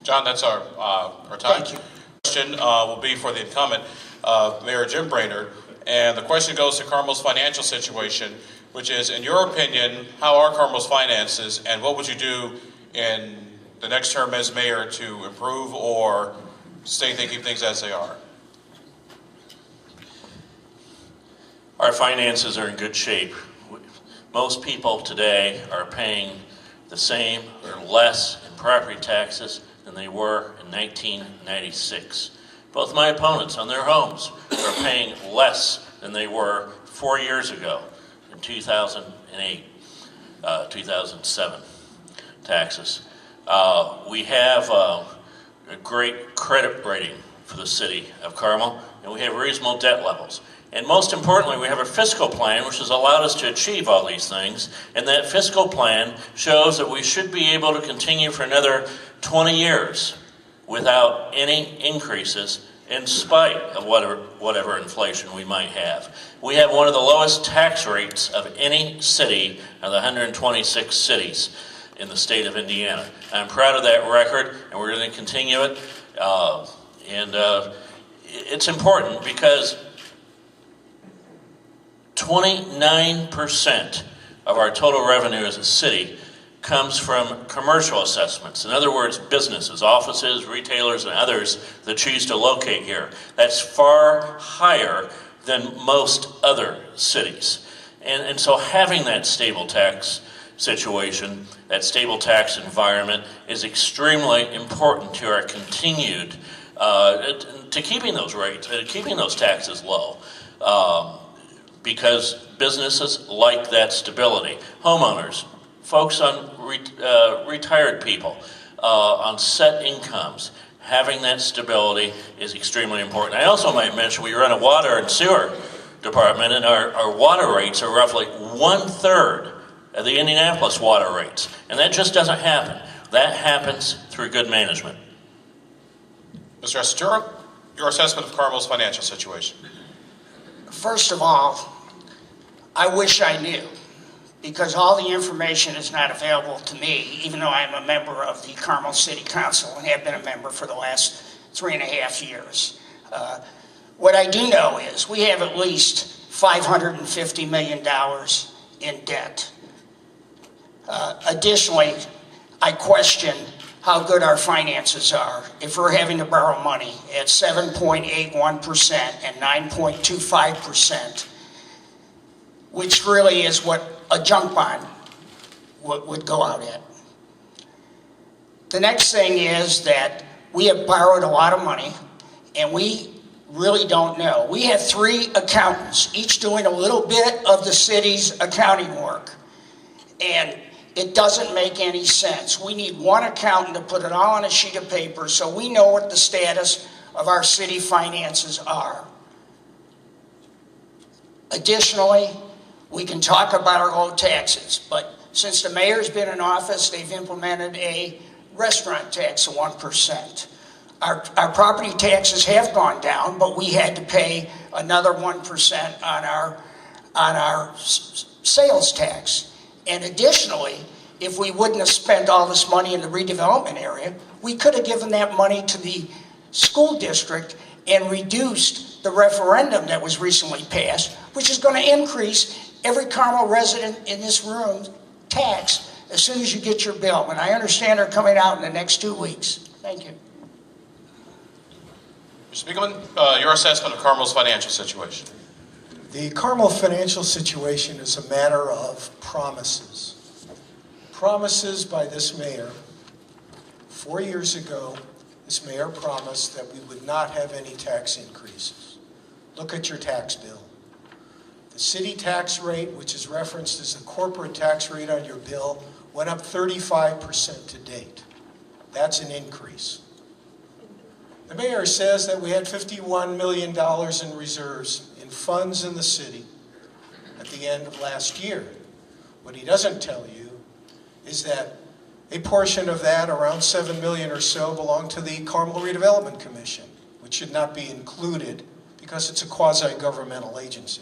John, that's our time. Thank you. Question will be for the incumbent, Mayor Jim Brainard, and the question goes to Carmel's financial situation, which is, in your opinion, how are Carmel's finances, and what would you do in the next term as mayor to improve or keep things as they are? Our finances are in good shape. Most people today are paying the same or less in property taxes than they were in 1996. Both my opponents on their homes are paying less than they were 4 years ago in 2008, 2007 taxes. We have a great credit rating for the city of Carmel, and we have reasonable debt levels. And most importantly, we have a fiscal plan which has allowed us to achieve all these things, and that fiscal plan shows that we should be able to continue for another 20 years without any increases in spite of whatever inflation we might have. We have one of the lowest tax rates of any city of the 126 cities in the state of Indiana. I'm proud of that record, and we're going to continue it. It's important because 29% of our total revenue as a city comes from commercial assessments. In other words, businesses, offices, retailers, and others that choose to locate here. That's far higher than most other cities. And so having that stable tax situation, that stable tax environment is extremely important to our continued, to keeping those rates, keeping those taxes low. Because businesses like that stability. Homeowners, folks on retired people, on set incomes, having that stability is extremely important. I also might mention we run a water and sewer department, and our water rates are roughly 1/3 of the Indianapolis water rates. And that just doesn't happen. That happens through good management. Mr. Accetturo, your assessment of Carmel's financial situation. First of all, I wish I knew, because all the information is not available to me, even though I'm a member of the Carmel City Council and have been a member for the last 3.5 years. What I do know is we have at least $550 million in debt. Additionally, I question how good our finances are if we're having to borrow money at 7.81% and 9.25%, which really is what a junk bond would go out at. The next thing is that we have borrowed a lot of money, and we really don't know. We have 3 accountants, each doing a little bit of the city's accounting work, and it doesn't make any sense. We need one accountant to put it all on a sheet of paper so we know what the status of our city finances are. Additionally, we can talk about our low taxes, but since the mayor's been in office, they've implemented a restaurant tax of 1%. Our property taxes have gone down, but we had to pay another 1% on our sales tax. And additionally, if we wouldn't have spent all this money in the redevelopment area, we could have given that money to the school district and reduced the referendum that was recently passed, which is going to increase every Carmel resident in this room tax as soon as you get your bill. And I understand they're coming out in the next 2 weeks. Thank you. Mr. Spigelman, your assessment of Carmel's financial situation. The Carmel financial situation is a matter of promises. Promises by this mayor. 4 years ago, this mayor promised that we would not have any tax increases. Look at your tax bill. The city tax rate, which is referenced as the corporate tax rate on your bill, went up 35% to date. That's an increase. The mayor says that we had $51 million in reserves in funds in the city at the end of last year. What he doesn't tell you is that a portion of that, around $7 million or so, belonged to the Carmel Redevelopment Commission, which should not be included because it's a quasi-governmental agency.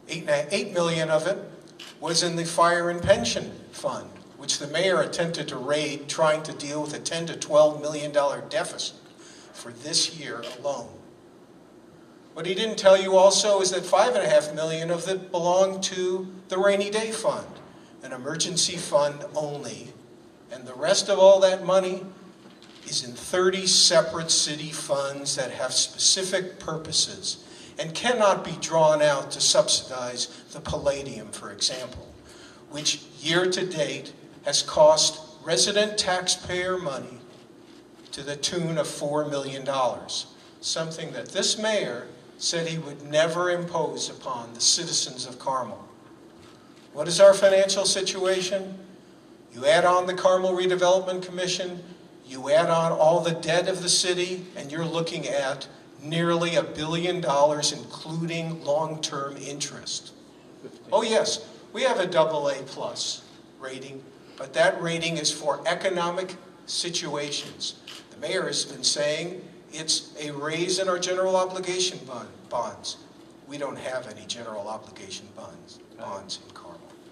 $8 million of it was in the Fire and Pension Fund, which the mayor attempted to raid trying to deal with a $10 to $12 million deficit for this year alone. What he didn't tell you also is that $5.5 million of it belonged to the rainy day fund, an emergency fund only, and the rest of all that money is in 30 separate city funds that have specific purposes and cannot be drawn out to subsidize the Palladium, for example, which year to date has cost resident taxpayer money to the tune of $4 million, something that this mayor said he would never impose upon the citizens of Carmel. What is our financial situation? You add on the Carmel Redevelopment Commission, you add on all the debt of the city, and you're looking at nearly $1 billion, including long-term interest. Oh yes, we have a AA+ rating, but that rating is for economic situations. The mayor has been saying it's a raise in our general obligation bonds. We don't have any general obligation bonds in Carmel.